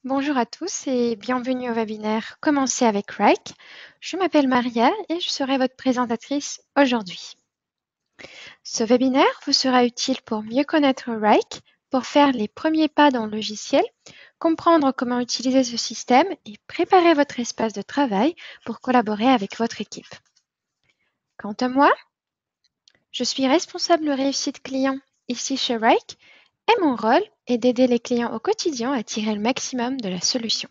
Bonjour à tous et bienvenue au webinaire Commencer avec Wrike. Je m'appelle Maria et je serai votre présentatrice aujourd'hui. Ce webinaire vous sera utile pour mieux connaître Wrike, pour faire les premiers pas dans le logiciel, comprendre comment utiliser ce système et préparer votre espace de travail pour collaborer avec votre équipe. Quant à moi, je suis responsable réussite client ici chez Wrike et mon rôle est d'aider les clients au quotidien à tirer le maximum de la solution.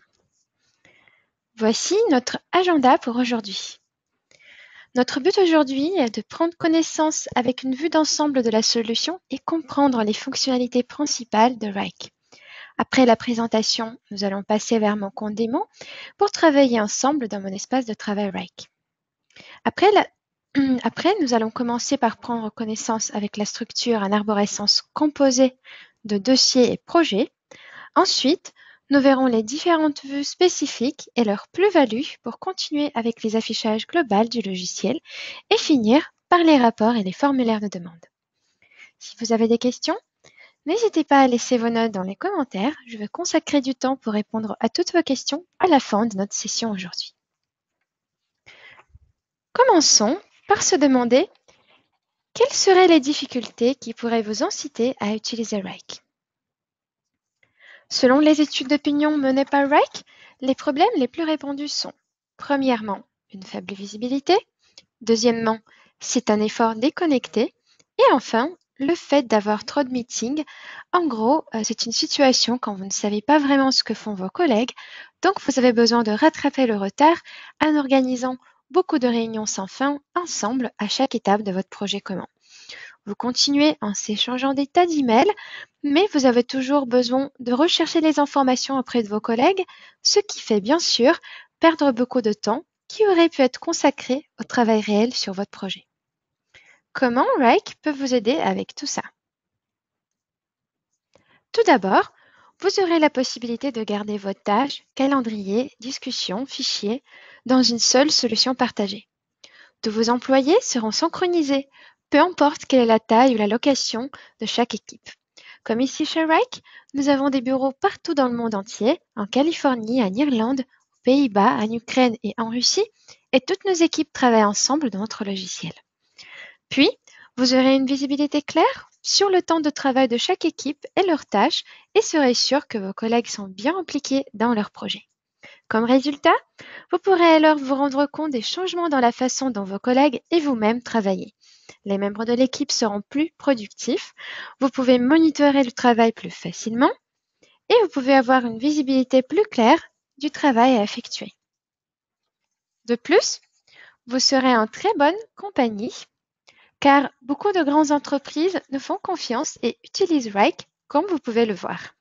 Voici notre agenda pour aujourd'hui. Notre but aujourd'hui est de prendre connaissance avec une vue d'ensemble de la solution et comprendre les fonctionnalités principales de Wrike. Après la présentation, nous allons passer vers mon compte démo pour travailler ensemble dans mon espace de travail Wrike. Après, nous allons commencer par prendre connaissance avec la structure en arborescence composée de dossiers et projets. Ensuite, nous verrons les différentes vues spécifiques et leurs plus-values pour continuer avec les affichages globaux du logiciel et finir par les rapports et les formulaires de demande. Si vous avez des questions, n'hésitez pas à laisser vos notes dans les commentaires. Je vais consacrer du temps pour répondre à toutes vos questions à la fin de notre session aujourd'hui. Commençons par se demander quelles seraient les difficultés qui pourraient vous inciter à utiliser Wrike. Selon les études d'opinion menées par Wrike, les problèmes les plus répandus sont, premièrement, une faible visibilité, deuxièmement, c'est un effort déconnecté, et enfin, le fait d'avoir trop de meetings. En gros, c'est une situation quand vous ne savez pas vraiment ce que font vos collègues, donc vous avez besoin de rattraper le retard en organisant beaucoup de réunions sans fin ensemble à chaque étape de votre projet commun. Vous continuez en s'échangeant des tas d'emails, mais vous avez toujours besoin de rechercher les informations auprès de vos collègues, ce qui fait bien sûr perdre beaucoup de temps qui aurait pu être consacré au travail réel sur votre projet. Comment Wrike peut vous aider avec tout ça? Tout d'abord, vous aurez la possibilité de garder vos tâches, calendrier, discussions, fichiers dans une seule solution partagée. Tous vos employés seront synchronisés, peu importe quelle est la taille ou la location de chaque équipe. Comme ici chez Wrike, nous avons des bureaux partout dans le monde entier, en Californie, en Irlande, aux Pays-Bas, en Ukraine et en Russie, et toutes nos équipes travaillent ensemble dans notre logiciel. Puis, vous aurez une visibilité claire sur le temps de travail de chaque équipe et leurs tâches et serez sûr que vos collègues sont bien impliqués dans leur projet. Comme résultat, vous pourrez alors vous rendre compte des changements dans la façon dont vos collègues et vous-même travaillez. Les membres de l'équipe seront plus productifs, vous pouvez monitorer le travail plus facilement et vous pouvez avoir une visibilité plus claire du travail à effectuer. De plus, vous serez en très bonne compagnie car beaucoup de grandes entreprises nous font confiance et utilisent Wrike comme vous pouvez le voir.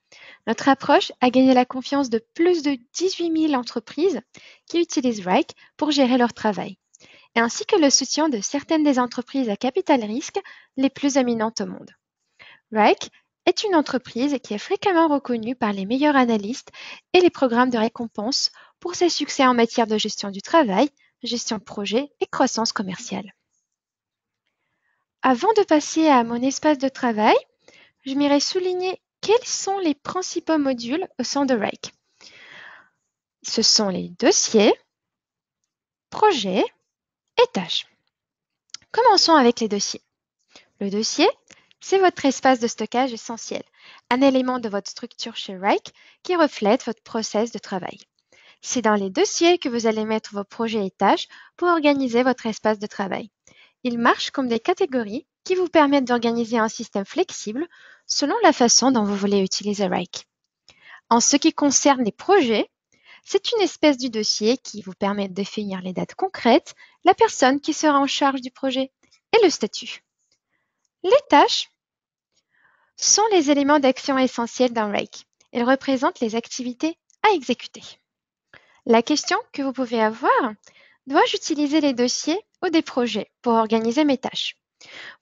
Notre approche a gagné la confiance de plus de 18 000 entreprises qui utilisent Wrike pour gérer leur travail, ainsi que le soutien de certaines des entreprises à capital risque les plus éminentes au monde. Wrike est une entreprise qui est fréquemment reconnue par les meilleurs analystes et les programmes de récompense pour ses succès en matière de gestion du travail, gestion de projet et croissance commerciale. Avant de passer à mon espace de travail, je m'irai souligner quels sont les principaux modules au sein de Wrike. Ce sont les dossiers, projets et tâches. Commençons avec les dossiers. Le dossier, c'est votre espace de stockage essentiel, un élément de votre structure chez Wrike qui reflète votre process de travail. C'est dans les dossiers que vous allez mettre vos projets et tâches pour organiser votre espace de travail. Ils marchent comme des catégories qui vous permettent d'organiser un système flexible selon la façon dont vous voulez utiliser Wrike. En ce qui concerne les projets, c'est une espèce du dossier qui vous permet de définir les dates concrètes, la personne qui sera en charge du projet et le statut. Les tâches sont les éléments d'action essentiels dans Wrike. Ils représentent les activités à exécuter. La question que vous pouvez avoir, dois-je utiliser les dossiers ou des projets pour organiser mes tâches?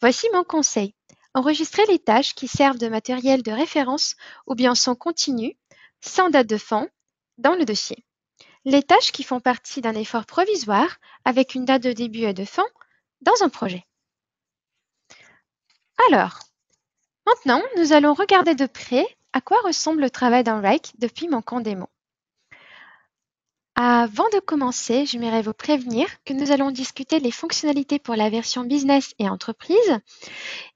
Voici mon conseil. Enregistrez les tâches qui servent de matériel de référence ou bien sont continues, sans date de fin, dans le dossier. Les tâches qui font partie d'un effort provisoire avec une date de début et de fin dans un projet. Alors, maintenant, nous allons regarder de près à quoi ressemble le travail dans Wrike depuis mon camp démo. Avant de commencer, j'aimerais vous prévenir que nous allons discuter les fonctionnalités pour la version business et entreprise.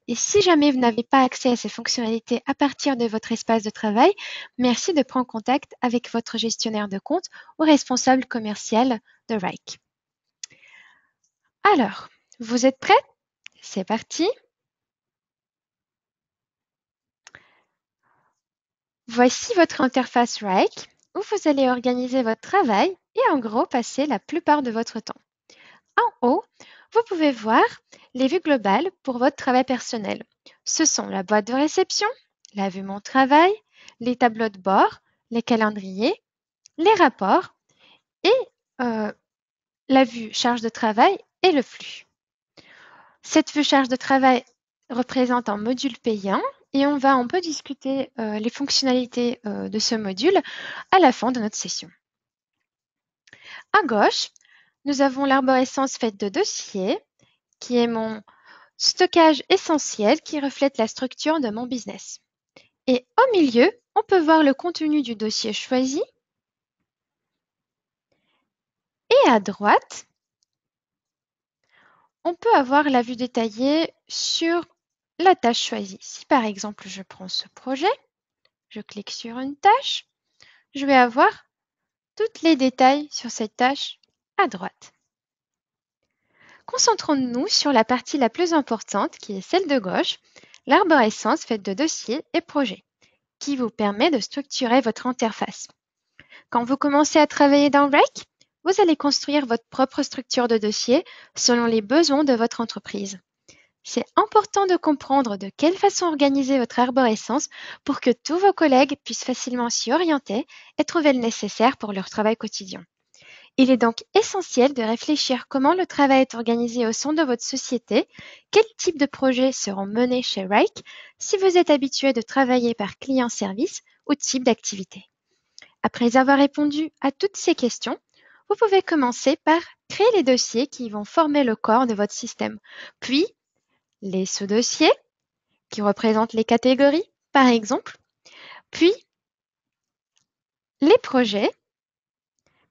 Et si jamais vous n'avez pas accès à ces fonctionnalités à partir de votre espace de travail, merci de prendre contact avec votre gestionnaire de compte ou responsable commercial de Rike. Alors, vous êtes prêts? C'est parti. Voici votre interface Rike où vous allez organiser votre travail et en gros passer la plupart de votre temps. En haut, vous pouvez voir les vues globales pour votre travail personnel. Ce sont la boîte de réception, la vue Mon travail, les tableaux de bord, les calendriers, les rapports et la vue charge de travail et le flux. Cette vue charge de travail représente un module payant et on peut discuter les fonctionnalités de ce module à la fin de notre session. À gauche, nous avons l'arborescence faite de dossiers, qui est mon stockage essentiel qui reflète la structure de mon business. Et au milieu, on peut voir le contenu du dossier choisi. Et à droite, on peut avoir la vue détaillée sur la tâche choisie. Si par exemple, je prends ce projet, je clique sur une tâche, je vais avoir tous les détails sur cette tâche à droite. Concentrons-nous sur la partie la plus importante, qui est celle de gauche, l'arborescence faite de dossiers et projets, qui vous permet de structurer votre interface. Quand vous commencez à travailler dans Rike, vous allez construire votre propre structure de dossier selon les besoins de votre entreprise. C'est important de comprendre de quelle façon organiser votre arborescence pour que tous vos collègues puissent facilement s'y orienter et trouver le nécessaire pour leur travail quotidien. Il est donc essentiel de réfléchir comment le travail est organisé au sein de votre société, quel type de projets seront menés chez Rike, si vous êtes habitué de travailler par client-service ou type d'activité. Après avoir répondu à toutes ces questions, vous pouvez commencer par créer les dossiers qui vont former le corps de votre système, puis les sous-dossiers qui représentent les catégories, par exemple, puis les projets,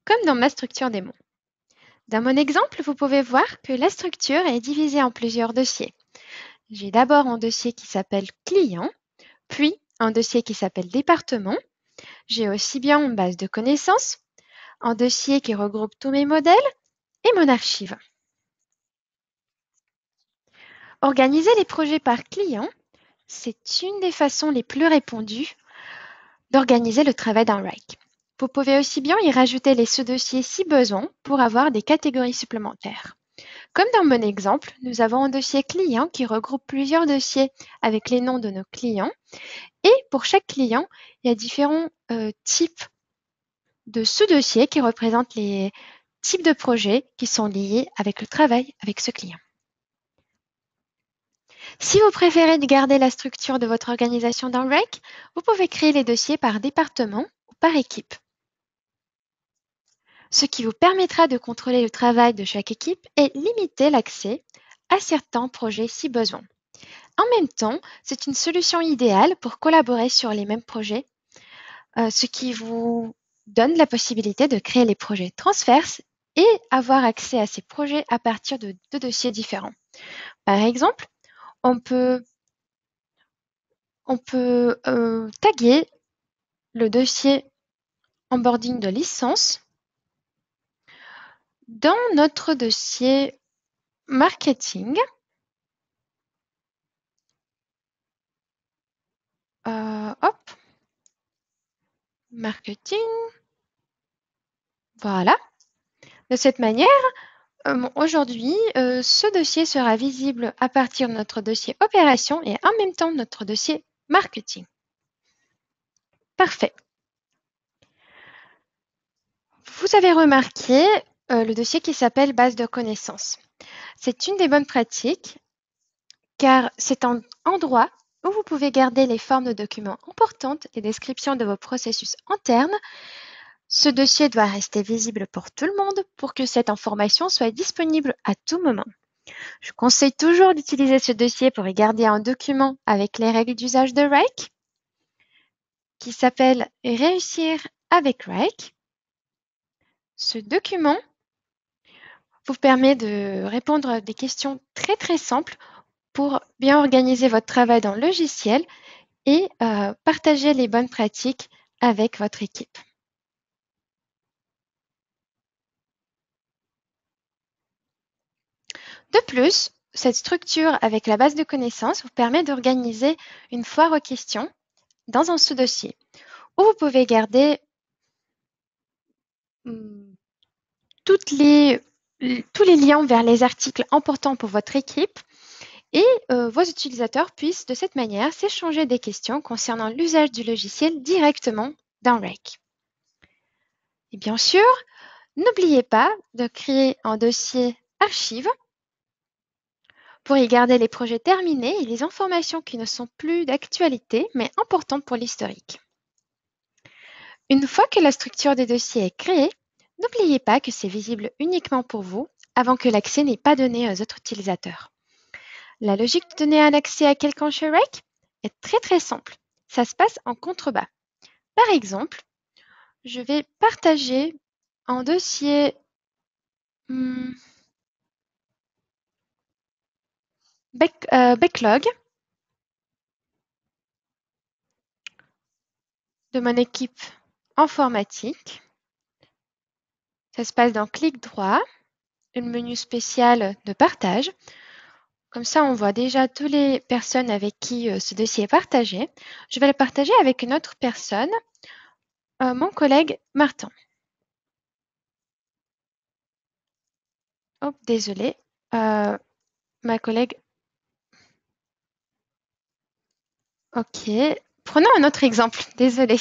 comme dans ma structure démon. Dans mon exemple, vous pouvez voir que la structure est divisée en plusieurs dossiers. J'ai d'abord un dossier qui s'appelle client, puis un dossier qui s'appelle département. J'ai aussi bien une base de connaissances, un dossier qui regroupe tous mes modèles et mon archive. Organiser les projets par client, c'est une des façons les plus répandues d'organiser le travail d'un Rike. Vous pouvez aussi bien y rajouter les sous-dossiers si besoin pour avoir des catégories supplémentaires. Comme dans mon exemple, nous avons un dossier client qui regroupe plusieurs dossiers avec les noms de nos clients. Et pour chaque client, il y a différents types de sous-dossiers qui représentent les types de projets qui sont liés avec le travail avec ce client. Si vous préférez garder la structure de votre organisation dans Rike, vous pouvez créer les dossiers par département ou par équipe, ce qui vous permettra de contrôler le travail de chaque équipe et limiter l'accès à certains projets si besoin. En même temps, c'est une solution idéale pour collaborer sur les mêmes projets, ce qui vous donne la possibilité de créer les projets transverses et avoir accès à ces projets à partir de deux dossiers différents. Par exemple, on peut taguer le dossier onboarding de licence dans notre dossier marketing. Hop, marketing. Voilà. De cette manière, aujourd'hui, ce dossier sera visible à partir de notre dossier opération et en même temps notre dossier marketing. Parfait. Vous avez remarqué le dossier qui s'appelle base de connaissances. C'est une des bonnes pratiques car c'est un endroit où vous pouvez garder les formes de documents importantes, les descriptions de vos processus internes. Ce dossier doit rester visible pour tout le monde pour que cette information soit disponible à tout moment. Je conseille toujours d'utiliser ce dossier pour y garder un document avec les règles d'usage de Rike qui s'appelle Réussir avec Rike. Ce document vous permet de répondre à des questions très très simples pour bien organiser votre travail dans le logiciel et partager les bonnes pratiques avec votre équipe. De plus, cette structure avec la base de connaissances vous permet d'organiser une foire aux questions dans un sous-dossier où vous pouvez garder tous les liens vers les articles importants pour votre équipe et vos utilisateurs puissent de cette manière s'échanger des questions concernant l'usage du logiciel directement dans Rake. Et bien sûr, n'oubliez pas de créer un dossier archive pour y garder les projets terminés et les informations qui ne sont plus d'actualité mais importantes pour l'historique. Une fois que la structure des dossiers est créée, n'oubliez pas que c'est visible uniquement pour vous avant que l'accès n'est pas donné aux autres utilisateurs. La logique de donner un accès à quelqu'un chez Rake est très très simple. Ça se passe en contrebas. Par exemple, je vais partager un dossier backlog de mon équipe informatique. Ça se passe dans clic droit, le menu spécial de partage. Comme ça, on voit déjà toutes les personnes avec qui ce dossier est partagé. Je vais le partager avec une autre personne, mon collègue Martin. Oh, désolé. Ma collègue. Ok. Prenons un autre exemple. Désolé.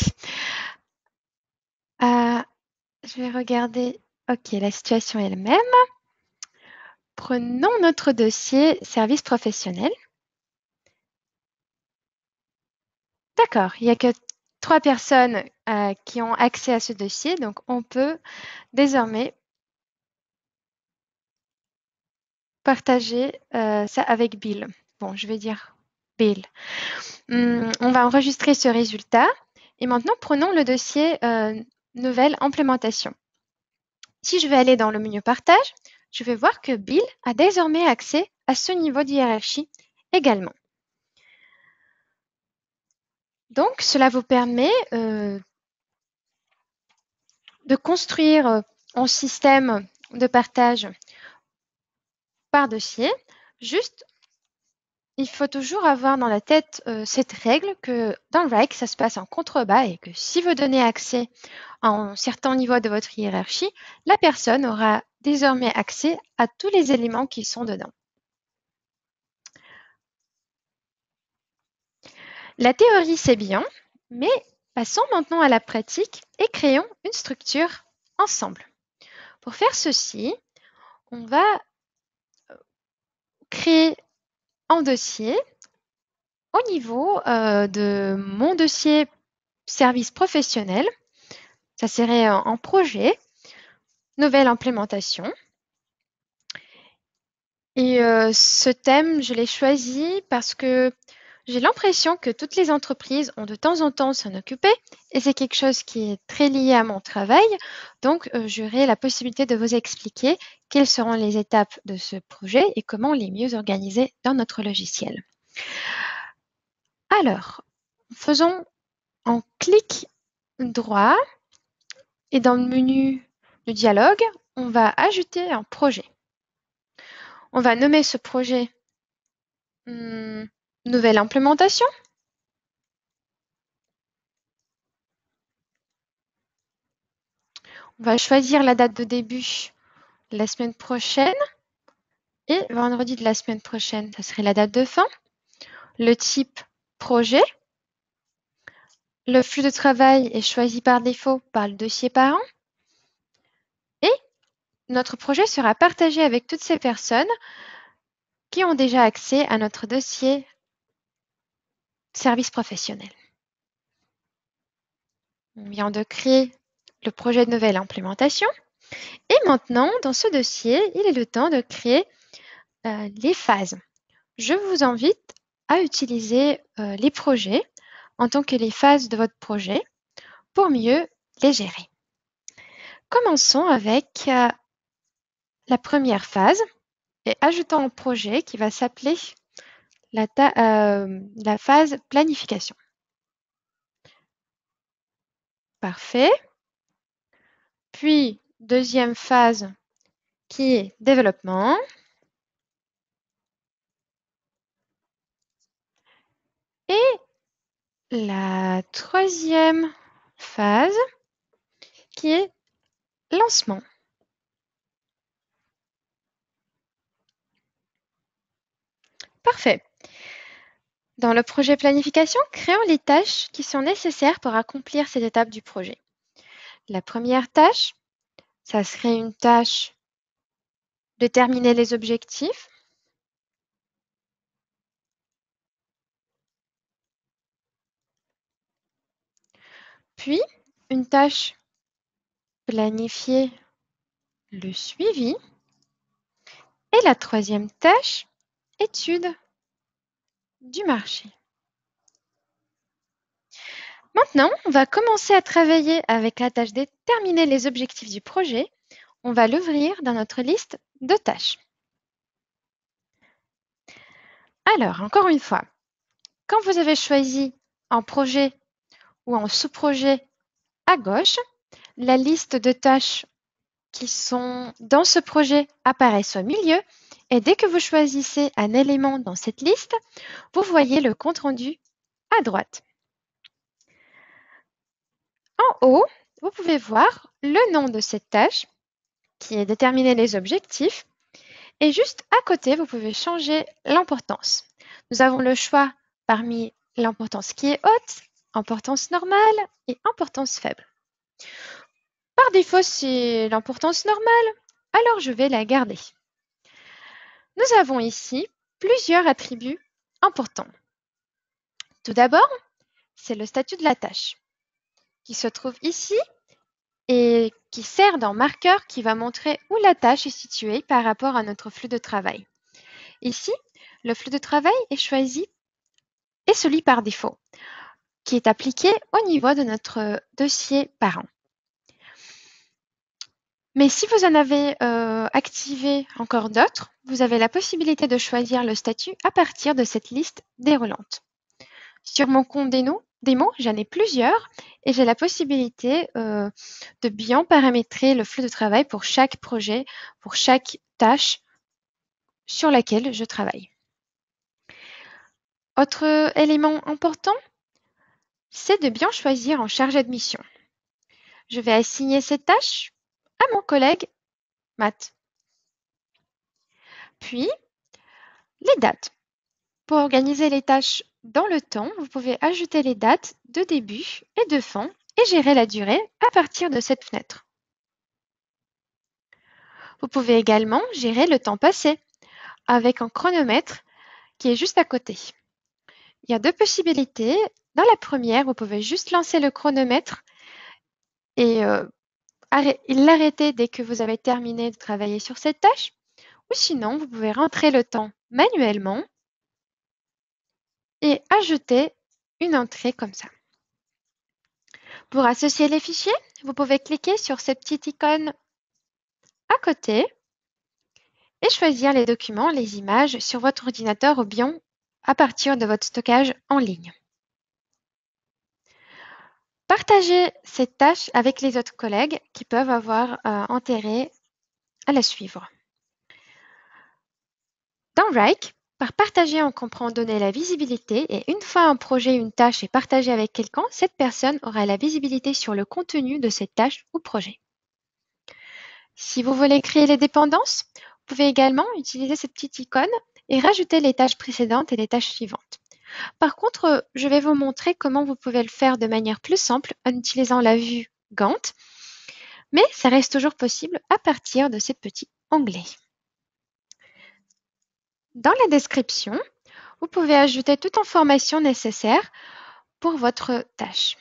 Je vais regarder. Ok, la situation est la même. Prenons notre dossier service professionnel. D'accord, il n'y a que 3 personnes qui ont accès à ce dossier, donc on peut désormais partager ça avec Bill. Bon, je vais dire Bill. On va enregistrer ce résultat et maintenant prenons le dossier nouvelle implémentation. Si je vais aller dans le menu partage, je vais voir que Bill a désormais accès à ce niveau de hiérarchie également. Donc, cela vous permet de construire un système de partage par dossier. Juste, il faut toujours avoir dans la tête cette règle que dans Rake, ça se passe en contrebas et que si vous donnez accès à un certain niveau de votre hiérarchie, la personne aura désormais accès à tous les éléments qui sont dedans. La théorie, c'est bien, mais passons maintenant à la pratique et créons une structure ensemble. Pour faire ceci, on va créer un dossier au niveau de mon dossier service professionnel. Ça serait en projet, nouvelle implémentation. Et ce thème, je l'ai choisi parce que j'ai l'impression que toutes les entreprises ont de temps en temps s'en occuper et c'est quelque chose qui est très lié à mon travail. Donc, j'aurai la possibilité de vous expliquer quelles seront les étapes de ce projet et comment les mieux organiser dans notre logiciel. Alors, faisons un clic droit et dans le menu de dialogue, on va ajouter un projet. On va nommer ce projet nouvelle implémentation. On va choisir la date de début la semaine prochaine et vendredi de la semaine prochaine, ça serait la date de fin. Le type projet. Le flux de travail est choisi par défaut par le dossier parent. Et notre projet sera partagé avec toutes ces personnes qui ont déjà accès à notre dossier service professionnel. On vient de créer le projet de nouvelle implémentation. Et maintenant, dans ce dossier, il est le temps de créer les phases. Je vous invite à utiliser les projets en tant que les phases de votre projet pour mieux les gérer. Commençons avec la première phase et ajoutons un projet qui va s'appeler la phase planification. Parfait. Puis, deuxième phase qui est développement. Et la troisième phase qui est lancement. Parfait. Dans le projet planification, créons les tâches qui sont nécessaires pour accomplir cette étape du projet. La première tâche, ça serait une tâche de déterminer les objectifs. Puis, une tâche planifier le suivi. Et la troisième tâche, étude du marché. Maintenant, on va commencer à travailler avec la tâche déterminer les objectifs du projet. On va l'ouvrir dans notre liste de tâches. Alors, encore une fois, quand vous avez choisi un projet ou un sous-projet à gauche, la liste de tâches qui sont dans ce projet apparaissent au milieu et dès que vous choisissez un élément dans cette liste, vous voyez le compte-rendu à droite. En haut, vous pouvez voir le nom de cette tâche qui est déterminer les objectifs et juste à côté, vous pouvez changer l'importance. Nous avons le choix parmi l'importance qui est haute, importance normale et importance faible. Par défaut, c'est l'importance normale, alors je vais la garder. Nous avons ici plusieurs attributs importants. Tout d'abord, c'est le statut de la tâche qui se trouve ici et qui sert d'un marqueur qui va montrer où la tâche est située par rapport à notre flux de travail. Ici, le flux de travail est choisi et celui par défaut, qui est appliqué au niveau de notre dossier parent. Mais si vous en avez activé encore d'autres, vous avez la possibilité de choisir le statut à partir de cette liste déroulante. Sur mon compte démo, j'en ai plusieurs et j'ai la possibilité de bien paramétrer le flux de travail pour chaque projet, pour chaque tâche sur laquelle je travaille. Autre élément important, c'est de bien choisir en chargé de mission. Je vais assigner cette tâche à mon collègue Matt. Puis, les dates. Pour organiser les tâches dans le temps, vous pouvez ajouter les dates de début et de fin et gérer la durée à partir de cette fenêtre. Vous pouvez également gérer le temps passé avec un chronomètre qui est juste à côté. Il y a deux possibilités. Dans la première, vous pouvez juste lancer le chronomètre et l'arrêter dès que vous avez terminé de travailler sur cette tâche. Ou sinon, vous pouvez rentrer le temps manuellement et ajouter une entrée comme ça. Pour associer les fichiers, vous pouvez cliquer sur cette petite icône à côté et choisir les documents, les images sur votre ordinateur ou bien à partir de votre stockage en ligne. Partagez cette tâche avec les autres collègues qui peuvent avoir intérêt à la suivre. Dans Wrike, par partager, on comprend donner la visibilité et une fois un projet ou une tâche est partagée avec quelqu'un, cette personne aura la visibilité sur le contenu de cette tâche ou projet. Si vous voulez créer les dépendances, vous pouvez également utiliser cette petite icône et rajouter les tâches précédentes et les tâches suivantes. Par contre, je vais vous montrer comment vous pouvez le faire de manière plus simple en utilisant la vue Gantt, mais ça reste toujours possible à partir de ces petits onglets. Dans la description, vous pouvez ajouter toute information nécessaire pour votre tâche.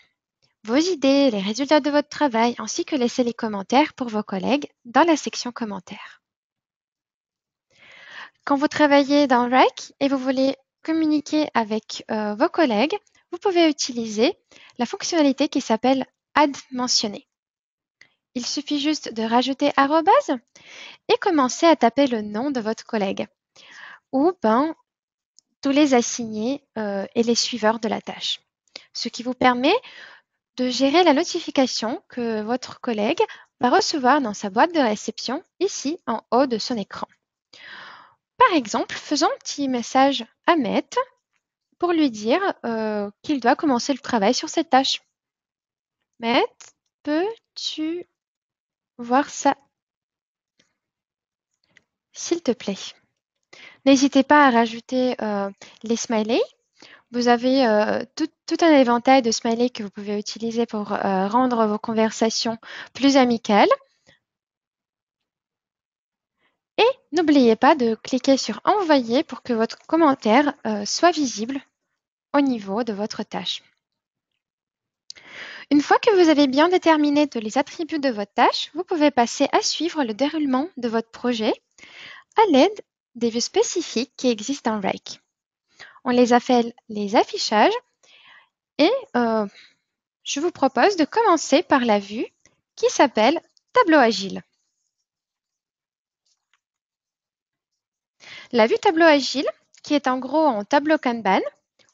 Vos idées, les résultats de votre travail, ainsi que laisser les commentaires pour vos collègues dans la section commentaires. Quand vous travaillez dans Wrike et vous voulez communiquer avec vos collègues, vous pouvez utiliser la fonctionnalité qui s'appelle Add mentionné. Il suffit juste de rajouter arrobase et commencer à taper le nom de votre collègue ou tous les assignés et les suiveurs de la tâche. Ce qui vous permet de gérer la notification que votre collègue va recevoir dans sa boîte de réception ici en haut de son écran. Par exemple, faisons un petit message à Met pour lui dire qu'il doit commencer le travail sur cette tâche. Met, peux-tu voir ça, s'il te plaît? N'hésitez pas à rajouter les smileys. Vous avez tout un éventail de smileys que vous pouvez utiliser pour rendre vos conversations plus amicales. Et n'oubliez pas de cliquer sur Envoyer pour que votre commentaire soit visible au niveau de votre tâche. Une fois que vous avez bien déterminé tous les attributs de votre tâche, vous pouvez passer à suivre le déroulement de votre projet à l'aide des vues spécifiques qui existent dans Rake. On les appelle les affichages et je vous propose de commencer par la vue qui s'appelle Tableau agile. La vue Tableau agile, qui est en gros en tableau Kanban,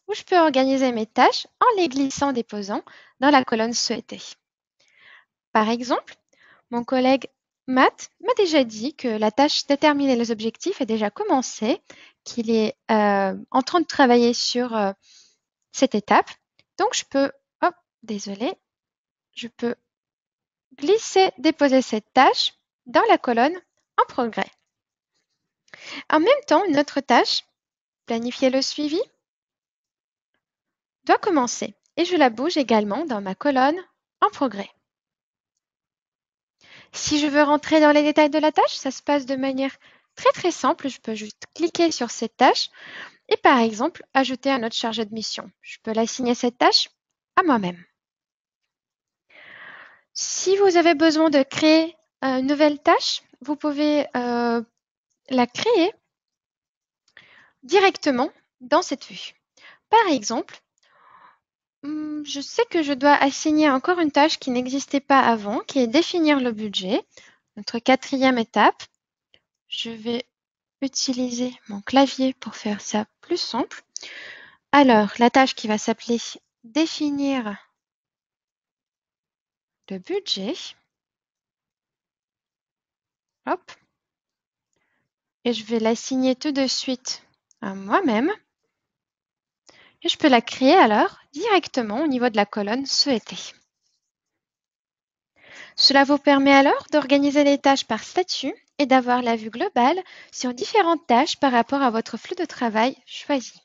où je peux organiser mes tâches en les glissant-déposant dans la colonne souhaitée. Par exemple, mon collègue Matt m'a déjà dit que la tâche déterminer les objectifs est déjà commencée, qu'il est en train de travailler sur cette étape. Donc, je peux, je peux glisser, déposer cette tâche dans la colonne en progrès. En même temps, une autre tâche, planifier le suivi, doit commencer et je la bouge également dans ma colonne en progrès. Si je veux rentrer dans les détails de la tâche, ça se passe de manière très simple. Je peux juste cliquer sur cette tâche et par exemple ajouter un autre chargé de mission. Je peux l'assigner cette tâche à moi-même. Si vous avez besoin de créer une nouvelle tâche, vous pouvez la créer directement dans cette vue. Par exemple, je sais que je dois assigner encore une tâche qui n'existait pas avant, qui est définir le budget, notre quatrième étape. Je vais utiliser mon clavier pour faire ça plus simple. Alors, la tâche qui va s'appeler définir le budget. Hop. Et je vais l'assigner tout de suite à moi-même. Et je peux la créer alors directement au niveau de la colonne souhaitée. Cela vous permet alors d'organiser les tâches par statut et d'avoir la vue globale sur différentes tâches par rapport à votre flux de travail choisi.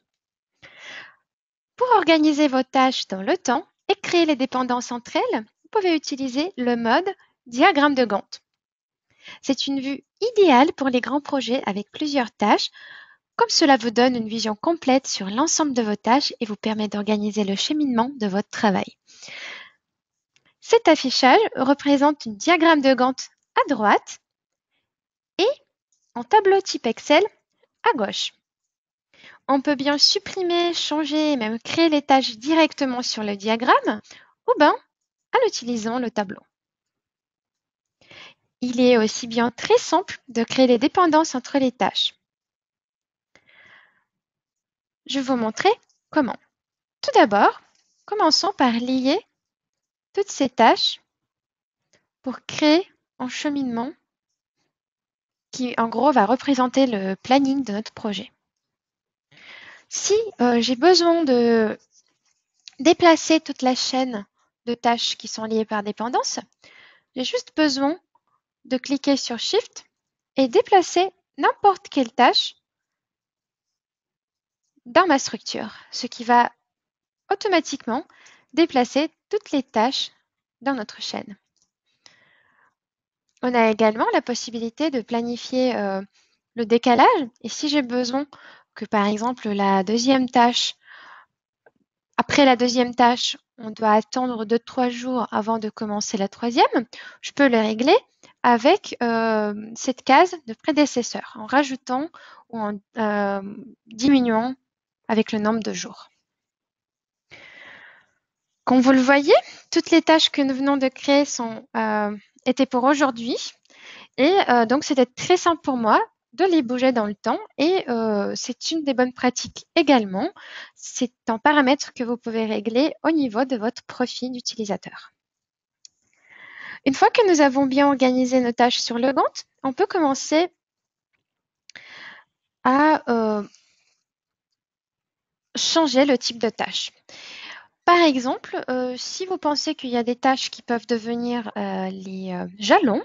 Pour organiser vos tâches dans le temps et créer les dépendances entre elles, vous pouvez utiliser le mode diagramme de Gantt. C'est une vue idéale pour les grands projets avec plusieurs tâches, comme cela vous donne une vision complète sur l'ensemble de vos tâches et vous permet d'organiser le cheminement de votre travail. Cet affichage représente un diagramme de Gantt à droite et en tableau type Excel à gauche. On peut bien supprimer, changer et même créer les tâches directement sur le diagramme ou en utilisant le tableau. Il est aussi bien très simple de créer les dépendances entre les tâches. Je vais vous montrer comment. Tout d'abord, commençons par lier toutes ces tâches pour créer un cheminement qui, en gros, va représenter le planning de notre projet. Si j'ai besoin de déplacer toute la chaîne de tâches qui sont liées par dépendance, j'ai juste besoin de cliquer sur Shift et déplacer n'importe quelle tâche dans ma structure, ce qui va automatiquement déplacer toutes les tâches dans notre chaîne. On a également la possibilité de planifier le décalage et si j'ai besoin que par exemple après la deuxième tâche, on doit attendre 2-3 jours avant de commencer la troisième, je peux le régler avec cette case de prédécesseur en rajoutant ou en diminuant avec le nombre de jours. Comme vous le voyez, toutes les tâches que nous venons de créer étaient pour aujourd'hui. Et donc, c'était très simple pour moi de les bouger dans le temps. Et c'est une des bonnes pratiques également. C'est un paramètre que vous pouvez régler au niveau de votre profil d'utilisateur. Une fois que nous avons bien organisé nos tâches sur le Gantt, on peut commencer à changer le type de tâche. Par exemple, si vous pensez qu'il y a des tâches qui peuvent devenir les jalons,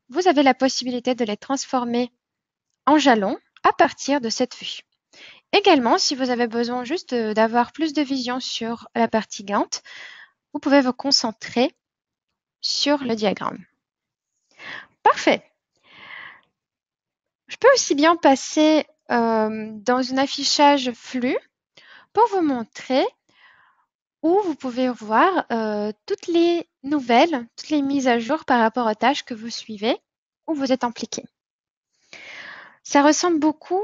vous avez la possibilité de les transformer en jalons à partir de cette vue. Également, si vous avez besoin juste d'avoir plus de vision sur la partie Gantt, vous pouvez vous concentrer sur le diagramme. Parfait. Je peux aussi bien passer dans un affichage flux pour vous montrer où vous pouvez voir toutes les nouvelles, toutes les mises à jour par rapport aux tâches que vous suivez ou vous êtes impliqué. Ça ressemble beaucoup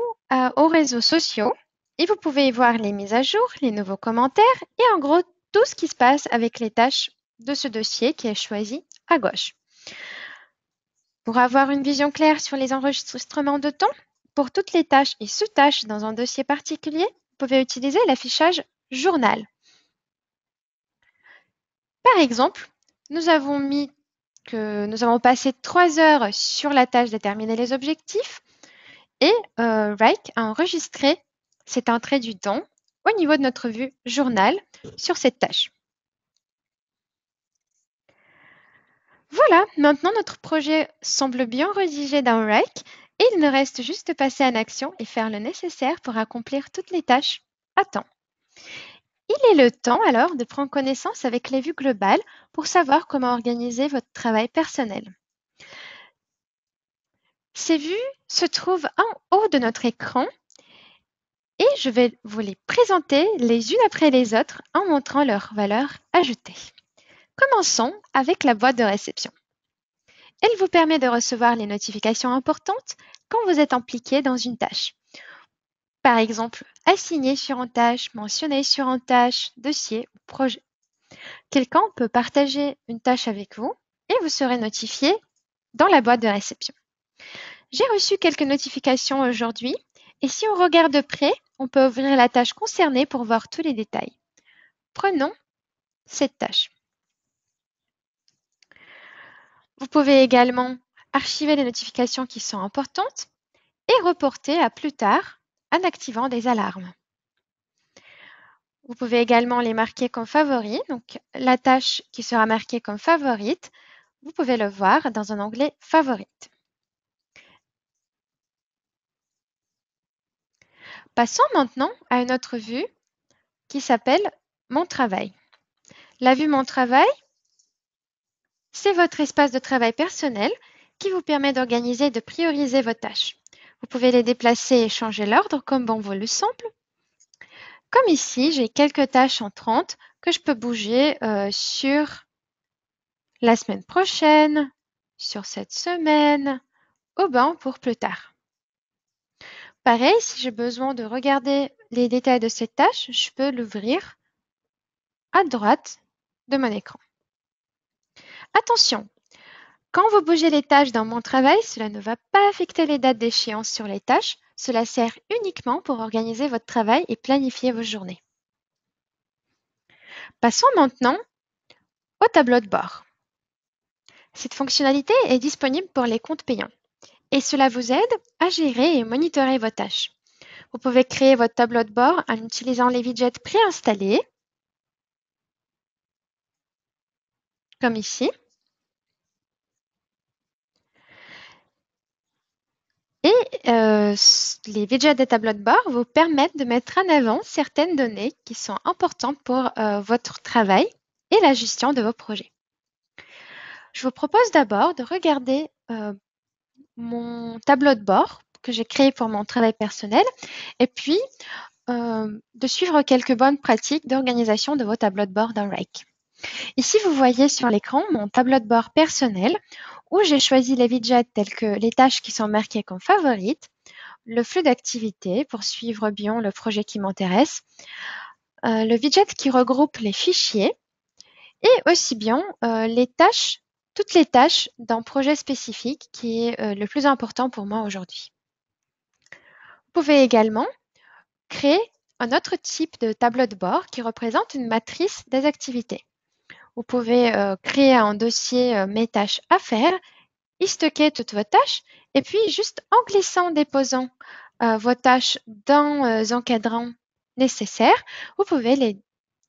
aux réseaux sociaux et vous pouvez y voir les mises à jour, les nouveaux commentaires et en gros tout ce qui se passe avec les tâches de ce dossier qui est choisi à gauche. Pour avoir une vision claire sur les enregistrements de temps, pour toutes les tâches et sous-tâches dans un dossier particulier, vous pouvez utiliser l'affichage journal. Par exemple, nous avons passé 3 heures sur la tâche déterminer les objectifs et Rike a enregistré cette entrée du temps au niveau de notre vue journal sur cette tâche. Voilà, maintenant notre projet semble bien rédigé dans Rike et il nous reste juste de passer en action et faire le nécessaire pour accomplir toutes les tâches à temps. Il est le temps alors de prendre connaissance avec les vues globales pour savoir comment organiser votre travail personnel. Ces vues se trouvent en haut de notre écran et je vais vous les présenter les unes après les autres en montrant leur valeur ajoutée. Commençons avec la boîte de réception. Elle vous permet de recevoir les notifications importantes quand vous êtes impliqué dans une tâche. Par exemple, assigné sur une tâche, mentionné sur une tâche, dossier ou projet. Quelqu'un peut partager une tâche avec vous et vous serez notifié dans la boîte de réception. J'ai reçu quelques notifications aujourd'hui et si on regarde de près, on peut ouvrir la tâche concernée pour voir tous les détails. Prenons cette tâche. Vous pouvez également archiver les notifications qui sont importantes et reporter à plus tard en activant des alarmes. Vous pouvez également les marquer comme favoris. Donc, la tâche qui sera marquée comme favorite, vous pouvez le voir dans un onglet Favorite. Passons maintenant à une autre vue qui s'appelle Mon travail. La vue Mon travail, c'est votre espace de travail personnel qui vous permet d'organiser et de prioriser vos tâches. Vous pouvez les déplacer et changer l'ordre comme bon vous le semble. Comme ici, j'ai quelques tâches entrantes que je peux bouger sur la semaine prochaine, sur cette semaine, ou bien pour plus tard. Pareil, si j'ai besoin de regarder les détails de cette tâche, je peux l'ouvrir à droite de mon écran. Attention, quand vous bougez les tâches dans Mon travail, cela ne va pas affecter les dates d'échéance sur les tâches. Cela sert uniquement pour organiser votre travail et planifier vos journées. Passons maintenant au tableau de bord. Cette fonctionnalité est disponible pour les comptes payants et cela vous aide à gérer et monitorer vos tâches. Vous pouvez créer votre tableau de bord en utilisant les widgets préinstallés, comme ici. Et les widgets des tableaux de bord vous permettent de mettre en avant certaines données qui sont importantes pour votre travail et la gestion de vos projets. Je vous propose d'abord de regarder mon tableau de bord que j'ai créé pour mon travail personnel et puis de suivre quelques bonnes pratiques d'organisation de vos tableaux de bord dans Rike. Ici, vous voyez sur l'écran mon tableau de bord personnel où j'ai choisi les widgets tels que les tâches qui sont marquées comme favorites, le flux d'activités pour suivre bien le projet qui m'intéresse, le widget qui regroupe les fichiers et aussi bien toutes les tâches d'un projet spécifique qui est le plus important pour moi aujourd'hui. Vous pouvez également créer un autre type de tableau de bord qui représente une matrice des activités. Vous pouvez créer un dossier mes tâches à faire, y stocker toutes vos tâches et puis juste en glissant, déposant vos tâches dans un cadran nécessaire, vous pouvez les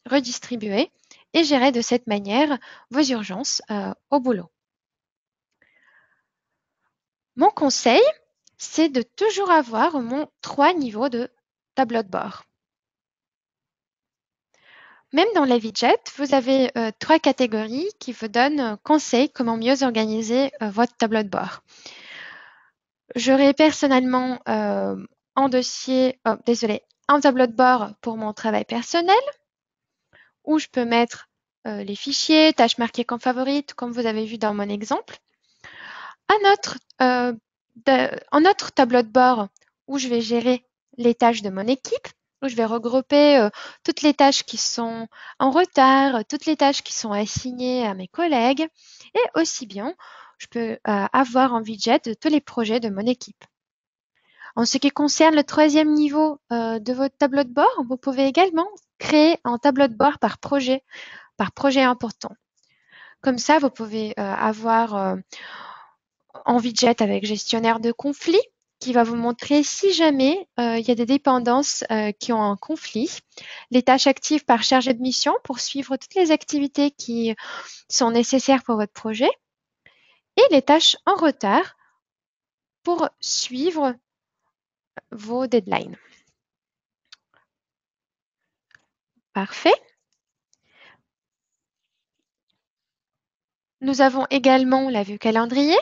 redistribuer et gérer de cette manière vos urgences au boulot. Mon conseil, c'est de toujours avoir au moins 3 niveaux de tableau de bord. Même dans les widgets, vous avez 3 catégories qui vous donnent conseils comment mieux organiser votre tableau de bord. J'aurai personnellement un tableau de bord pour mon travail personnel où je peux mettre les fichiers, tâches marquées comme favorites, comme vous avez vu dans mon exemple. Un autre tableau de bord où je vais gérer les tâches de mon équipe, où je vais regrouper toutes les tâches qui sont en retard, toutes les tâches qui sont assignées à mes collègues, et aussi bien, je peux avoir un widget de tous les projets de mon équipe. En ce qui concerne le 3e niveau de votre tableau de bord, vous pouvez également créer un tableau de bord par projet important. Comme ça, vous pouvez avoir un widget avec gestionnaire de conflits qui va vous montrer si jamais il y a des dépendances qui ont un conflit, les tâches actives par chargé de mission pour suivre toutes les activités qui sont nécessaires pour votre projet et les tâches en retard pour suivre vos deadlines. Parfait. Nous avons également la vue calendrier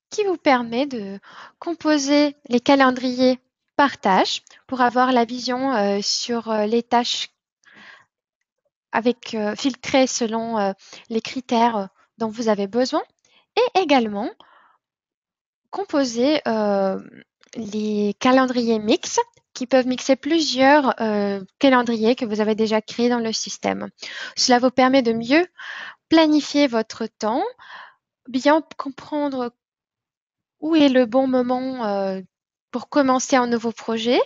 qui vous permet de composer les calendriers par tâche pour avoir la vision sur les tâches filtrées selon les critères dont vous avez besoin et également composer les calendriers mix qui peuvent mixer plusieurs calendriers que vous avez déjà créés dans le système. Cela vous permet de mieux planifier votre temps, bien comprendre où est le bon moment pour commencer un nouveau projet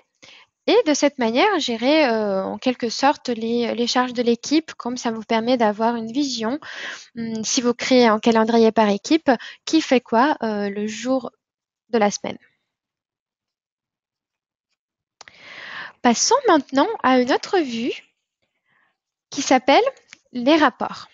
et de cette manière gérer en quelque sorte les charges de l'équipe, comme ça vous permet d'avoir une vision, si vous créez un calendrier par équipe, qui fait quoi le jour de la semaine. Passons maintenant à une autre vue qui s'appelle les rapports.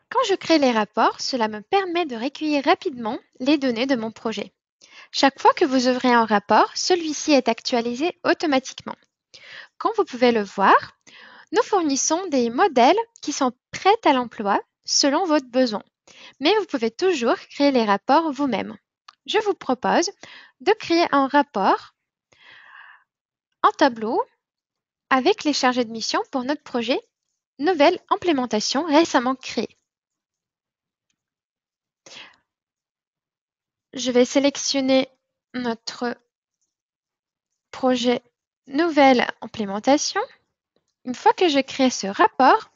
Quand je crée les rapports, cela me permet de recueillir rapidement les données de mon projet. Chaque fois que vous ouvrez un rapport, celui-ci est actualisé automatiquement. Comme vous pouvez le voir, nous fournissons des modèles qui sont prêts à l'emploi selon votre besoin. Mais vous pouvez toujours créer les rapports vous-même. Je vous propose de créer un rapport en tableau avec les chargés de mission pour notre projet Nouvelle implémentation récemment créée. Je vais sélectionner notre projet Nouvelle implémentation. Une fois que je crée ce rapport,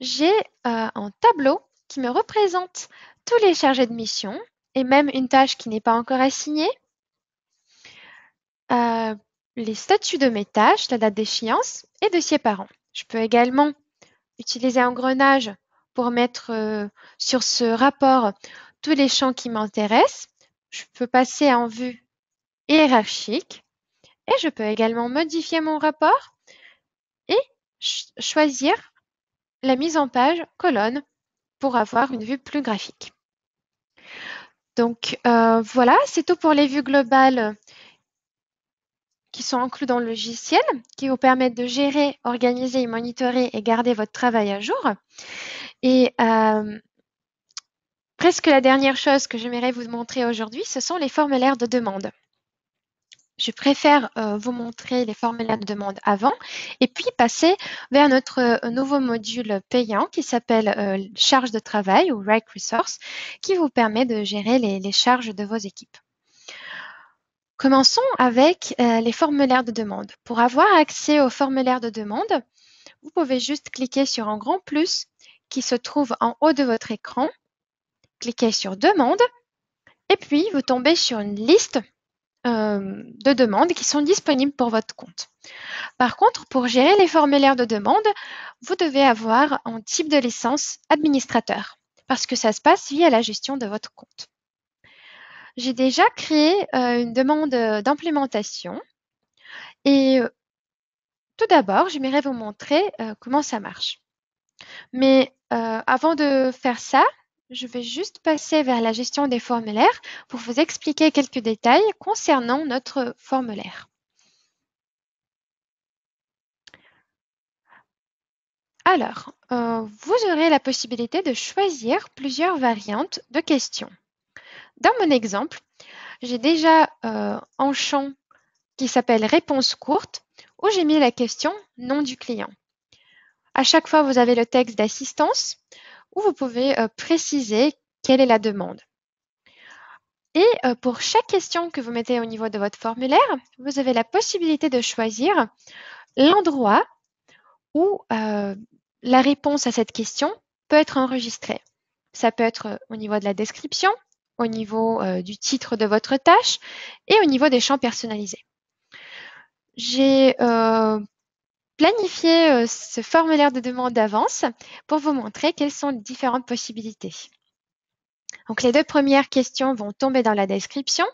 j'ai un tableau qui me représente tous les chargés de mission et même une tâche qui n'est pas encore assignée, les statuts de mes tâches, la date d'échéance et dossier par an. Je peux également utiliser un engrenage pour mettre sur ce rapport tous les champs qui m'intéressent. Je peux passer en vue hiérarchique et je peux également modifier mon rapport et choisir la mise en page colonne pour avoir une vue plus graphique. Donc voilà, c'est tout pour les vues globales qui sont inclus dans le logiciel, qui vous permettent de gérer, organiser, monitorer et garder votre travail à jour. Et presque la dernière chose que j'aimerais vous montrer aujourd'hui, ce sont les formulaires de demande. Je préfère vous montrer les formulaires de demande avant et puis passer vers notre nouveau module payant qui s'appelle charge de travail ou Wrike Resource qui vous permet de gérer les charges de vos équipes. Commençons avec les formulaires de demande. Pour avoir accès aux formulaires de demande, vous pouvez juste cliquer sur un grand plus qui se trouve en haut de votre écran, cliquez sur Demande, et puis vous tombez sur une liste de demandes qui sont disponibles pour votre compte. Par contre, pour gérer les formulaires de demande, vous devez avoir un type de licence administrateur, parce que ça se passe via la gestion de votre compte. J'ai déjà créé une demande d'implémentation et tout d'abord, j'aimerais vous montrer comment ça marche. Mais avant de faire ça, je vais juste passer vers la gestion des formulaires pour vous expliquer quelques détails concernant notre formulaire. Alors, vous aurez la possibilité de choisir plusieurs variantes de questions. Dans mon exemple, j'ai déjà un champ qui s'appelle Réponse courte où j'ai mis la question nom du client. À chaque fois, vous avez le texte d'assistance où vous pouvez préciser quelle est la demande. Et pour chaque question que vous mettez au niveau de votre formulaire, vous avez la possibilité de choisir l'endroit où la réponse à cette question peut être enregistrée. Ça peut être au niveau de la description, au niveau du titre de votre tâche et au niveau des champs personnalisés. J'ai planifié ce formulaire de demande d'avance pour vous montrer quelles sont les différentes possibilités. Donc, les deux premières questions vont tomber dans la description.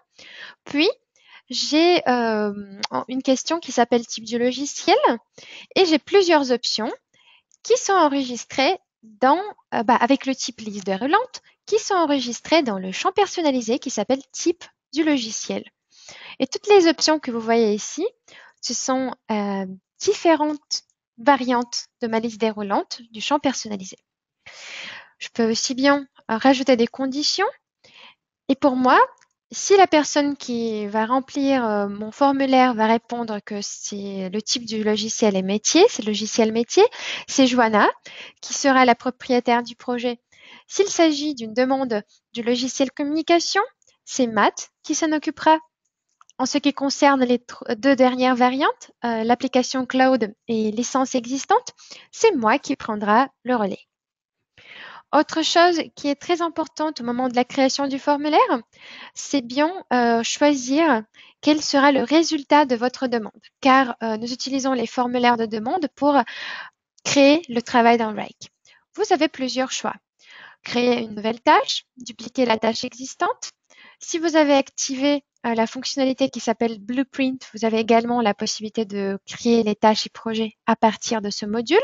Puis, j'ai une question qui s'appelle type du logiciel et j'ai plusieurs options qui sont enregistrées avec le type liste déroulante, qui sont enregistrées dans le champ personnalisé qui s'appelle type du logiciel. Et toutes les options que vous voyez ici, ce sont différentes variantes de ma liste déroulante du champ personnalisé. Je peux aussi bien rajouter des conditions. Et pour moi, si la personne qui va remplir mon formulaire va répondre que c'est le type du logiciel est métier, c'est le logiciel métier, c'est Joanna qui sera la propriétaire du projet. S'il s'agit d'une demande du logiciel communication, c'est Matt qui s'en occupera. En ce qui concerne les deux dernières variantes, l'application cloud et licence existante, c'est moi qui prendra le relais. Autre chose qui est très importante au moment de la création du formulaire, c'est bien choisir quel sera le résultat de votre demande, car nous utilisons les formulaires de demande pour créer le travail dans Rake. Vous avez plusieurs choix. Créer une nouvelle tâche, dupliquer la tâche existante. Si vous avez activé la fonctionnalité qui s'appelle Blueprint, vous avez également la possibilité de créer les tâches et projets à partir de ce module.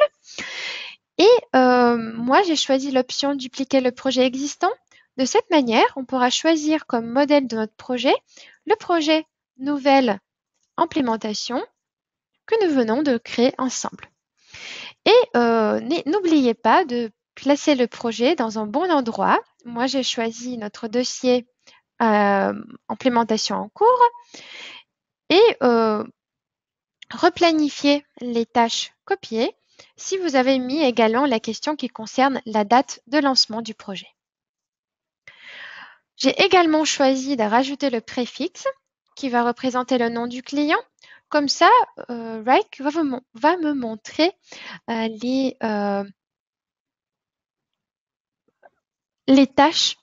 Et moi, j'ai choisi l'option dupliquer le projet existant. De cette manière, on pourra choisir comme modèle de notre projet le projet nouvelle implémentation que nous venons de créer ensemble. Et n'oubliez pas de placer le projet dans un bon endroit. Moi, j'ai choisi notre dossier implémentation en cours et replanifier les tâches copiées si vous avez mis également la question qui concerne la date de lancement du projet. J'ai également choisi de rajouter le préfixe qui va représenter le nom du client. Comme ça, Rake va me montrer les tâches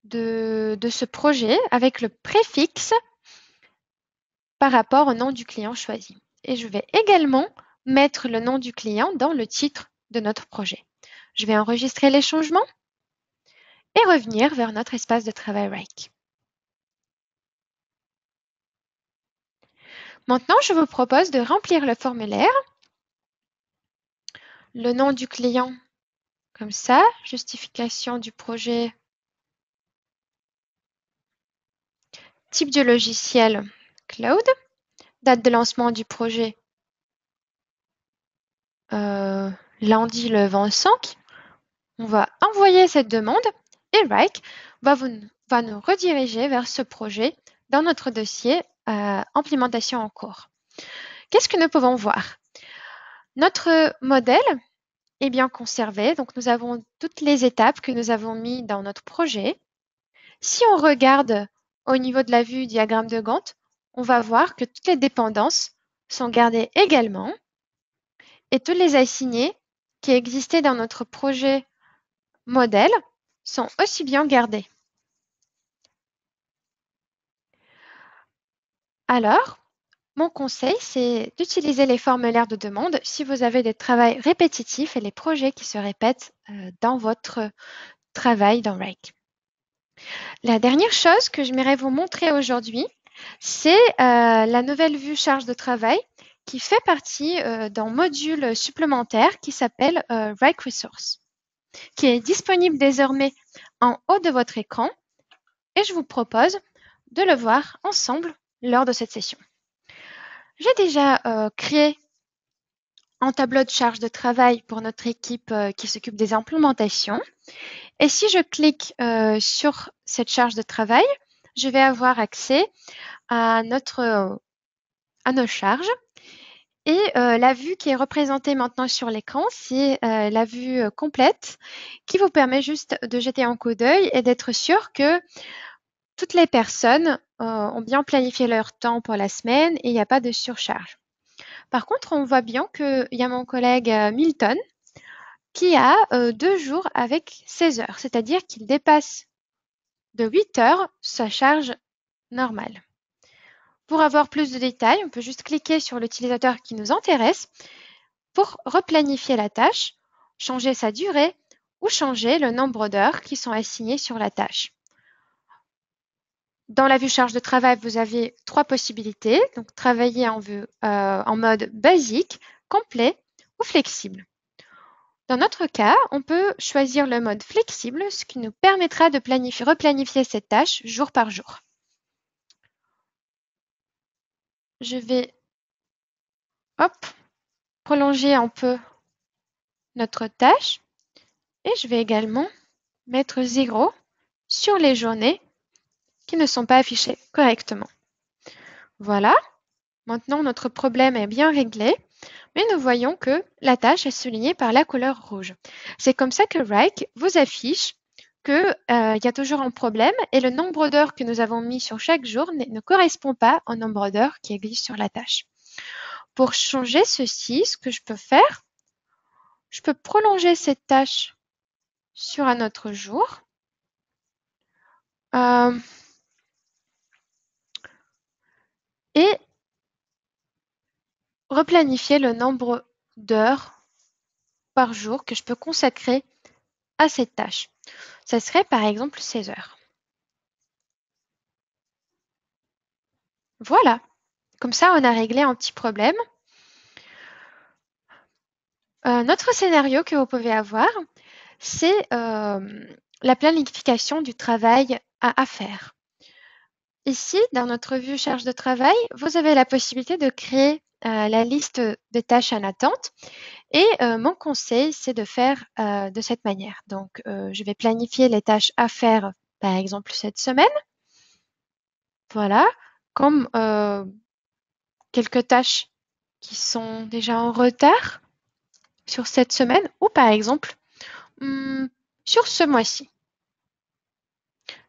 de ce projet avec le préfixe par rapport au nom du client choisi. Et je vais également mettre le nom du client dans le titre de notre projet. Je vais enregistrer les changements et revenir vers notre espace de travail Rake. Maintenant, je vous propose de remplir le formulaire, le nom du client comme ça, justification du projet, type du logiciel cloud, date de lancement du projet lundi le 25. On va envoyer cette demande et Rake va nous rediriger vers ce projet dans notre dossier implémentation en cours. Qu'est-ce que nous pouvons voir? Notre modèle est bien conservé, donc nous avons toutes les étapes que nous avons mis dans notre projet. Si on regarde au niveau de la vue diagramme de Gantt, on va voir que toutes les dépendances sont gardées également et tous les assignés qui existaient dans notre projet modèle sont aussi bien gardés. Alors, mon conseil, c'est d'utiliser les formulaires de demande si vous avez des travaux répétitifs et les projets qui se répètent dans votre travail dans Rake. La dernière chose que j'aimerais vous montrer aujourd'hui, c'est la nouvelle vue charge de travail qui fait partie d'un module supplémentaire qui s'appelle Rake Resource, qui est disponible désormais en haut de votre écran et je vous propose de le voir ensemble lors de cette session. J'ai déjà créé un tableau de charge de travail pour notre équipe qui s'occupe des implémentations. Et si je clique sur cette charge de travail, je vais avoir accès à nos charges. Et la vue qui est représentée maintenant sur l'écran, c'est la vue complète qui vous permet juste de jeter un coup d'œil et d'être sûr que toutes les personnes ont bien planifié leur temps pour la semaine et il n'y a pas de surcharge. Par contre, on voit bien qu'il y a mon collègue Milton qui a 2 jours avec 16 heures, c'est-à-dire qu'il dépasse de 8 heures sa charge normale. Pour avoir plus de détails, on peut juste cliquer sur l'utilisateur qui nous intéresse pour replanifier la tâche, changer sa durée ou changer le nombre d'heures qui sont assignées sur la tâche. Dans la vue charge de travail, vous avez 3 possibilités. Donc, travailler en mode basique, complet ou flexible. Dans notre cas, on peut choisir le mode flexible, ce qui nous permettra de replanifier cette tâche jour par jour. Je vais prolonger un peu notre tâche et je vais également mettre 0 sur les journées qui ne sont pas affichées correctement. Voilà, maintenant notre problème est bien réglé, mais nous voyons que la tâche est soulignée par la couleur rouge. C'est comme ça que Rake vous affiche qu'il y a toujours un problème et le nombre d'heures que nous avons mis sur chaque jour ne correspond pas au nombre d'heures qui existe sur la tâche. Pour changer ceci, ce que je peux faire, je peux prolonger cette tâche sur un autre jour. Et replanifier le nombre d'heures par jour que je peux consacrer à cette tâche. Ça serait par exemple 16 heures. Voilà, comme ça on a réglé un petit problème. Notre scénario que vous pouvez avoir, c'est la planification du travail à faire. Ici, dans notre vue charge de travail, vous avez la possibilité de créer la liste des tâches en attente. Et mon conseil, c'est de faire de cette manière. Donc, je vais planifier les tâches à faire, par exemple, cette semaine. Voilà, comme quelques tâches qui sont déjà en retard sur cette semaine ou par exemple sur ce mois-ci.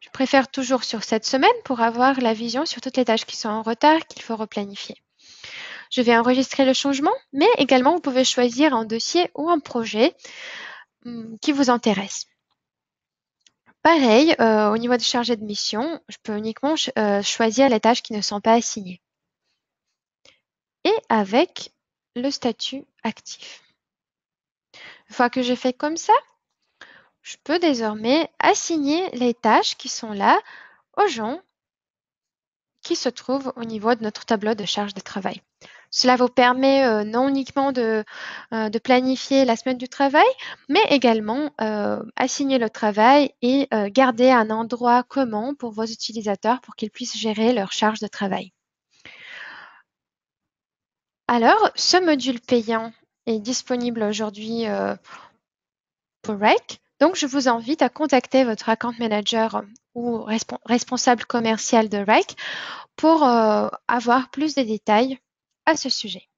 Je préfère toujours sur cette semaine pour avoir la vision sur toutes les tâches qui sont en retard qu'il faut replanifier. Je vais enregistrer le changement, mais également vous pouvez choisir un dossier ou un projet qui vous intéresse. Pareil, au niveau de chargé de mission, je peux uniquement choisir les tâches qui ne sont pas assignées. Et avec le statut actif. Une fois que j'ai fait comme ça, je peux désormais assigner les tâches qui sont là aux gens qui se trouvent au niveau de notre tableau de charge de travail. Cela vous permet non uniquement de planifier la semaine du travail, mais également assigner le travail et garder un endroit commun pour vos utilisateurs pour qu'ils puissent gérer leur charge de travail. Alors, ce module payant est disponible aujourd'hui pour Rake. Donc, je vous invite à contacter votre account manager ou responsable commercial de Rake pour avoir plus de détails à ce sujet.